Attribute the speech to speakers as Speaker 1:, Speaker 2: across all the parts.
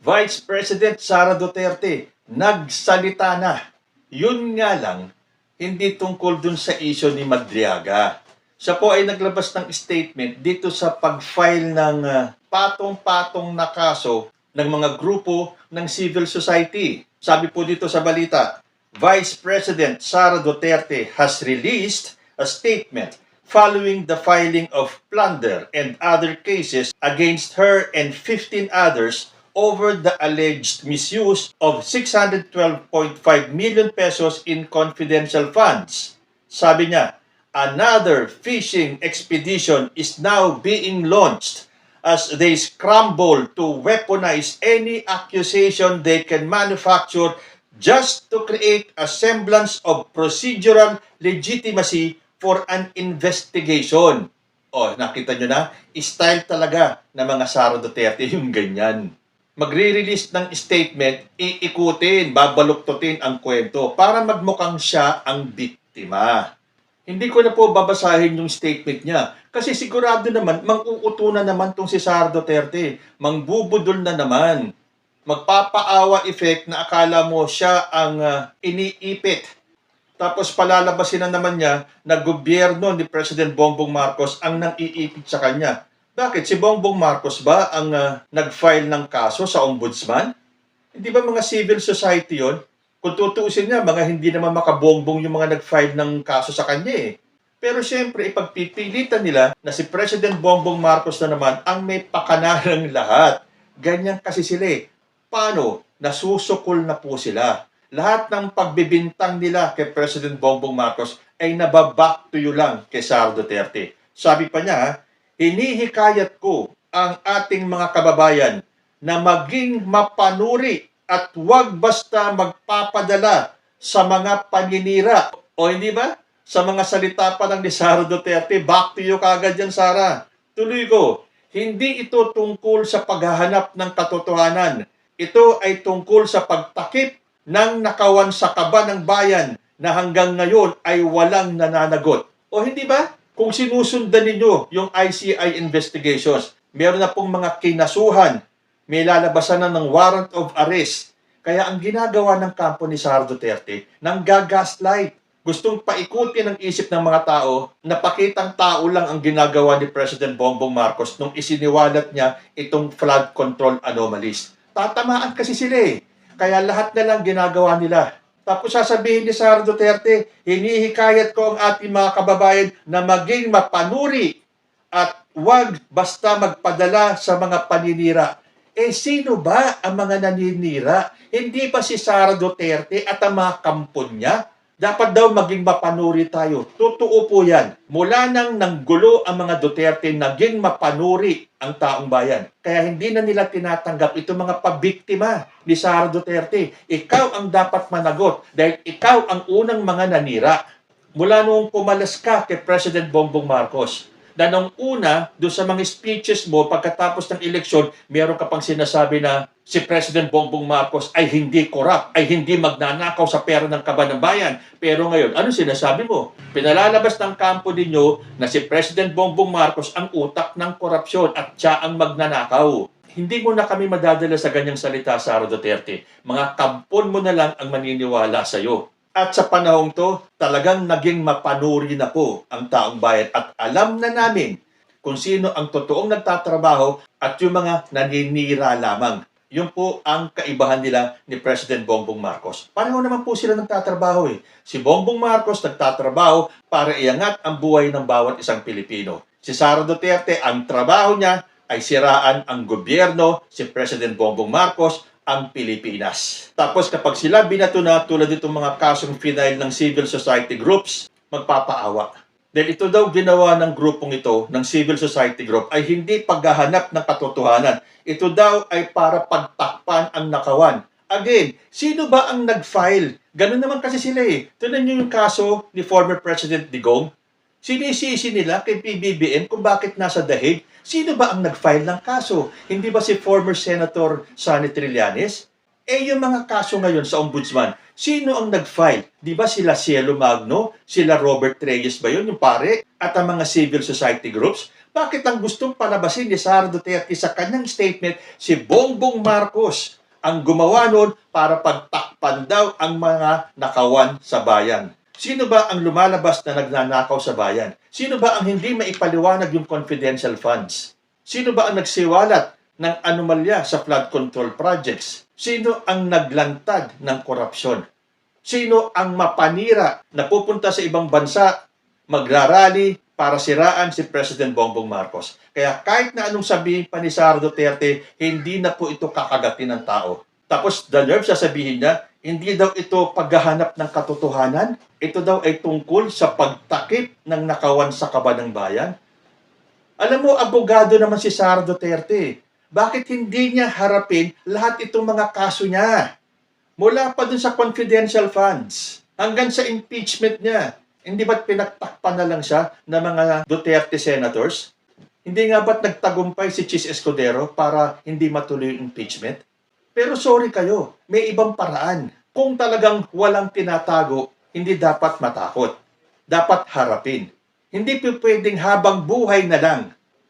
Speaker 1: Vice President Sara Duterte nagsalita na. Yun nga lang, hindi tungkol dun sa issue ni Madriaga. Siya po ay naglabas ng statement dito sa pag-file ng patong-patong na kaso ng mga grupo ng civil society. Sabi po dito sa balita, Vice President Sara Duterte has released a statement following the filing of plunder and other cases against her and 15 others over the alleged misuse of 612.5 million pesos in confidential funds. Sabi niya, another fishing expedition is now being launched as they scramble to weaponize any accusation they can manufacture just to create a semblance of procedural legitimacy for an investigation. O, nakita nyo na? Style talaga ng mga Sara Duterte yung ganyan. Magre-release ng statement, iikutin, babaluktutin ang kwento para magmukhang siya ang biktima. Hindi ko na po babasahin yung statement niya kasi sigurado naman, mang-uutunan naman tong si Sara Duterte. Mangbubudol na naman. Magpapaawa effect na akala mo siya ang iniipit. Tapos palalabasin na naman niya na gobyerno ni President Bongbong Marcos ang nang-iipit sa kanya. Bakit? Si Bongbong Marcos ba ang nag-file ng kaso sa ombudsman? Hindi ba mga civil society yon? Kung tutuusin niya, mga hindi naman makabongbong yung mga nag-file ng kaso sa kanya eh. Pero siyempre, ipagpipilitan nila na si President Bongbong Marcos na naman ang may pakanarang lahat. Ganyan kasi sila eh. Paano? Nasusukol na po sila. Lahat ng pagbibintang nila kay President Bongbong Marcos ay nababack to you lang kay Sara Duterte. Sabi pa niya, hinihikayat ko ang ating mga kababayan na maging mapanuri at huwag basta magpapadala sa mga paninira. O hindi ba? Sa mga salita pa ng ni Sara Duterte, back to you kagad yan, Sara. Tuloy ko, hindi ito tungkol sa paghahanap ng katotohanan. Ito ay tungkol sa pagtakip ng nakawan sa kaba ng bayan na hanggang ngayon ay walang nananagot. O hindi ba? Kung sinusundan ninyo yung ICI investigations, meron na pong mga kinasuhan, may lalabasan na ng warrant of arrest. Kaya ang ginagawa ng kampo ni Sara Duterte, nang gagaslight, gustong paikutin ang isip ng mga tao, napakitang tao lang ang ginagawa ni President Bongbong Marcos nung isiniwalat niya itong flood control anomalies. Tatamaan kasi sila eh. Kaya lahat na lang ginagawa nila. Tapos sasabihin ni Sara Duterte, hinihikayat ko ang ating mga kababayan na maging mapanuri at huwag basta magpadala sa mga paninira. Eh sino ba ang mga naninira? Hindi ba si Sara Duterte at ang mga kampon niya? Dapat daw maging mapanuri tayo. Totoo po yan. Mula nang nanggulo ang mga Duterte, naging mapanuri ang taong bayan. Kaya hindi na nila tinatanggap itong mga pabiktima ni Sara Duterte. Ikaw ang dapat managot dahil ikaw ang unang mga nanira. Mula noong pumalas ka kay President Bongbong Marcos, na nung una, doon sa mga speeches mo, pagkatapos ng eleksyon, meron ka pang sinasabi na si President Bongbong Marcos ay hindi corrupt, ay hindi magnanakaw sa pera ng kaban ng bayan. Pero ngayon, ano sinasabi mo? Pinalalabas ng kampo ninyo na si President Bongbong Marcos ang utak ng korupsyon at siya ang magnanakaw. Hindi mo na kami madadala sa ganyang salita, Sara Duterte. Mga kampon mo na lang ang maniniwala sa iyo. At sa panahong to, talagang naging mapanuri na po ang taong bayan at alam na namin kung sino ang totoong nagtatrabaho at yung mga naninira lamang. Yun po ang kaibahan nila ni President Bongbong Marcos. Pareho naman po sila nagtatrabaho eh. Si Bongbong Marcos nagtatrabaho para iangat ang buhay ng bawat isang Pilipino. Si Sara Duterte, ang trabaho niya ay siraan ang gobyerno, si President Bongbong Marcos, ang Pilipinas. Tapos kapag sila binato na tulad itong mga kasong final ng civil society groups, magpapaawa. Dahil ito daw ginawa ng grupong ito, ng civil society group, ay hindi paghahanap ng katotohanan. Ito daw ay para pagtakpan ang nakawan. Again, sino ba ang nag-file? Ganun naman kasi sila eh. Tunan niyo yung kaso ni former President Digong. Sinisisi nila kay PBBM kung bakit nasa dahig. Sino ba ang nag-file ng kaso? Hindi ba si former Senator Sonny Trillanes? Eh yung mga kaso ngayon sa ombudsman, sino ang nag-file? Di ba sila Cielo Magno? Sila Robert Reyes ba yun, yung pare? At ang mga civil society groups? Bakit ang gustong palabasin ni Sara Duterte sa kanyang statement, si Bongbong Marcos ang gumawa noon para pagtakpan daw ang mga nakawan sa bayan? Sino ba ang lumalabas na nagnanakaw sa bayan? Sino ba ang hindi maipaliwanag yung confidential funds? Sino ba ang nagsiwalat ng anomalya sa flood control projects? Sino ang naglantad ng korupsyon? Sino ang mapanira na pupunta sa ibang bansa, magrarally para siraan si President Bongbong Marcos? Kaya kahit na anong sabihin pa ni Sara Duterte, hindi na po ito kakagatin ng tao. Tapos the nerve sasabihin niya, hindi daw ito paghahanap ng katotohanan. Ito daw ay tungkol sa pagtakip ng nakawan sa kaba ng bayan. Alam mo, abogado naman si Sara Duterte. Bakit hindi niya harapin lahat itong mga kaso niya? Mula pa dun sa confidential funds, hanggang sa impeachment niya. Hindi ba't pinagtakpan na lang siya ng mga Duterte senators? Hindi nga ba't nagtagumpay si Chis Escudero para hindi matuloy yung impeachment? Pero sorry kayo, may ibang paraan. Kung talagang walang tinatago, hindi dapat matakot. Dapat harapin. Hindi po pwedeng habang buhay na lang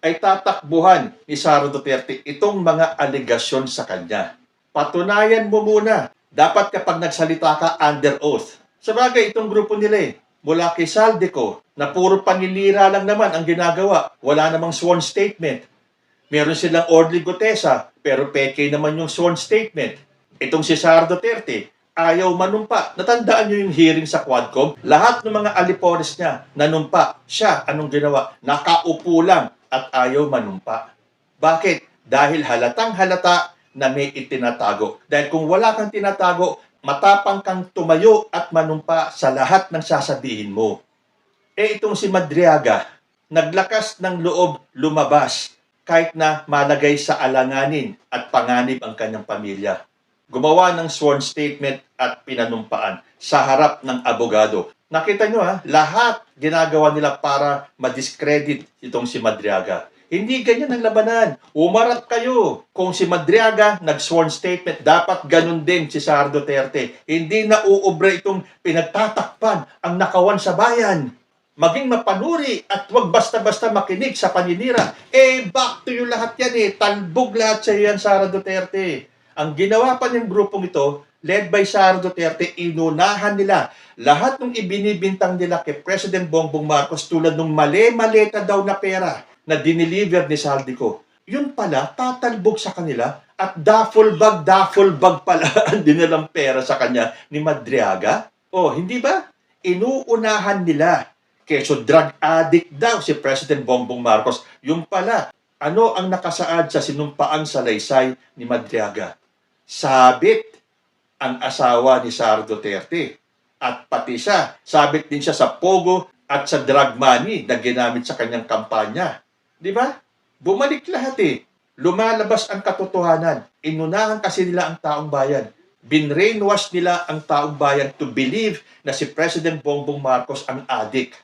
Speaker 1: ay tatakbuhan ni Sara Duterte itong mga aligasyon sa kanya. Patunayan mo muna. Dapat kapag nagsalita ka under oath. Sabagay, itong grupo nila mula kay Saldico, na puro paninira lang naman ang ginagawa. Wala namang sworn statement. Meron silang orderly gotesa, pero peke naman yung sworn statement. Itong si Sara Duterte, ayaw manumpa. Natandaan nyo yung hearing sa Quadcom? Lahat ng mga alipores niya, nanumpa. Siya, anong ginawa? Nakaupo lang at ayaw manumpa. Bakit? Dahil halatang halata na may itinatago. Dahil kung wala kang tinatago, matapang kang tumayo at manumpa sa lahat ng sasabihin mo. Itong si Madriaga, naglakas ng loob lumabas kahit na malagay sa alanganin at panganib ang kanyang pamilya. Gumawa ng sworn statement at pinanumpaan sa harap ng abogado. Nakita nyo lahat ginagawa nila para madiscredit itong si Madriaga. Hindi ganyan ang labanan. Umarap kayo. Kung si Madriaga nag-sworn statement, dapat ganun din si Sara Duterte. Hindi na uubre itong pinagtatakpan ang nakawan sa bayan. Maging mapanuri at huwag basta-basta makinig sa paninira. Back to you lahat yan Talbog lahat sa yan, Sara Duterte. Ang ginawa pa ng grupong ito, led by Sara Duterte, inunahan nila lahat ng ibinibintang nila kay President Bongbong Marcos tulad ng mali-maleta daw na pera na dineliver ni Saldico. Yun pala, tatalbog sa kanila at duffel bag pala ang dinalang pera sa kanya ni Madriaga. Hindi ba? Inuunahan nila. Keso drug addict daw si President Bongbong Marcos. Yung pala, ano ang nakasaad sa sinumpaang salaysay ni Madriaga? Sabit ang asawa ni Sara Duterte. At pati siya, sabit din siya sa pogo at sa drug money na ginamit sa kanyang kampanya. Di ba? Bumalik lahat Lumalabas ang katotohanan. Inunahan kasi nila ang taong bayan. Binrainwash nila ang taong bayan to believe na si President Bongbong Marcos ang addict.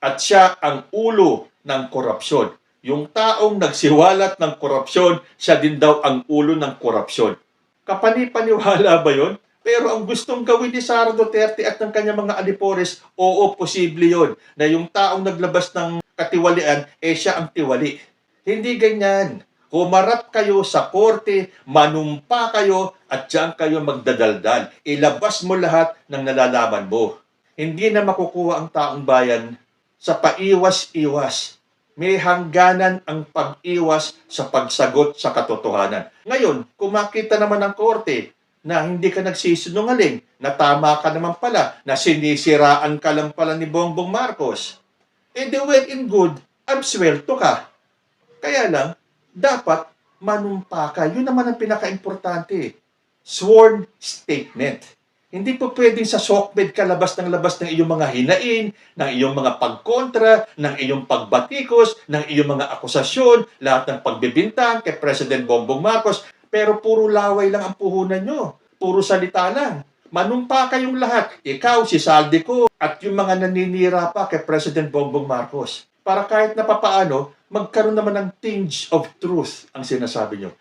Speaker 1: At siya ang ulo ng korupsyon. Yung taong nagsiwalat ng korupsyon, siya din daw ang ulo ng korupsyon. Kapani-paniwala ba yon? Pero ang gustong gawin ni Sara Duterte at ng kanyang mga alipores, oo, posible yon. Na yung taong naglabas ng katiwalian, siya ang tiwali. Hindi ganyan. Humarap kayo sa korte, manumpa kayo, at diyan kayo magdadaldal. Ilabas mo lahat ng nalalaman mo. Hindi na makukuha ang taong bayan sa paiwas-iwas. May hangganan ang pag-iwas sa pagsagot sa katotohanan. Ngayon, kung makita naman ng korte na hindi ka nagsisinungaling, na tama ka naman pala, na sinisiraan ka lang pala ni Bongbong Marcos, the well and good, absuelto ka. Kaya lang, dapat manumpa ka. Yun naman ang pinaka-importante. Sworn statement. Hindi po pwedeng sa sockbed ka labas ng iyong mga hinain, ng iyong mga pagkontra, ng iyong pagbatikos, ng iyong mga akusasyon, lahat ng pagbibintang kay President Bongbong Marcos, pero puro laway lang ang puhunan nyo. Puro salita lang. Manumpa kayong lahat. Ikaw, si Saldico, at yung mga naninira pa kay President Bongbong Marcos. Para kahit na papaano, magkaroon naman ng tinge of truth ang sinasabi nyo.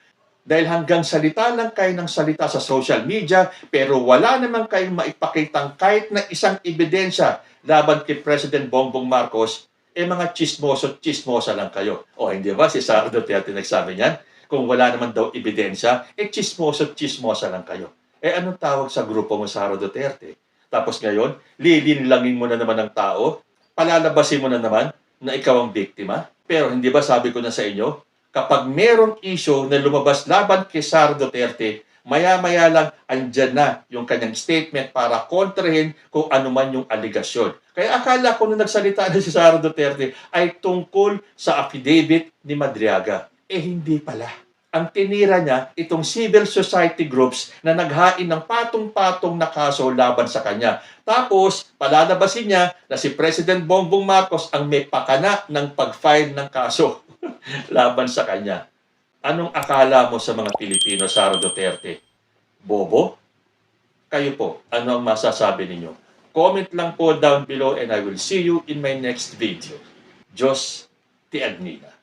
Speaker 1: Dahil hanggang salita lang kayo ng salita sa social media, pero wala naman kayong maipakitang kahit na isang ebidensya laban kay President Bongbong Marcos, mga chismoso, chismosa lang kayo. O hindi ba si Sara Duterte nagsabi niyan? Kung wala naman daw ebidensya, chismoso, chismosa lang kayo. Anong tawag sa grupo mo, Sara Duterte? Tapos ngayon, lilinlangin mo na naman ng tao, palalabasin mo na naman na ikaw ang biktima. Pero hindi ba sabi ko na sa inyo, kapag merong issue na lumabas laban kay Sara Duterte, maya-maya lang andyan na yung kanyang statement para kontrahin kung ano man yung aligasyon. Kaya akala ko nung nagsalita na si Sara Duterte ay tungkol sa affidavit ni Madriaga. Hindi pala. Ang tinira niya itong civil society groups na naghain ng patong-patong na kaso laban sa kanya. Tapos, palalabasin niya na si President Bongbong Marcos ang may pakana ng pag-file ng kaso laban sa kanya. Anong akala mo sa mga Pilipino, Sara Duterte? Bobo? Kayo po, ano ang masasabi ninyo? Comment lang po down below and I will see you in my next video. Diyos ti Agnina.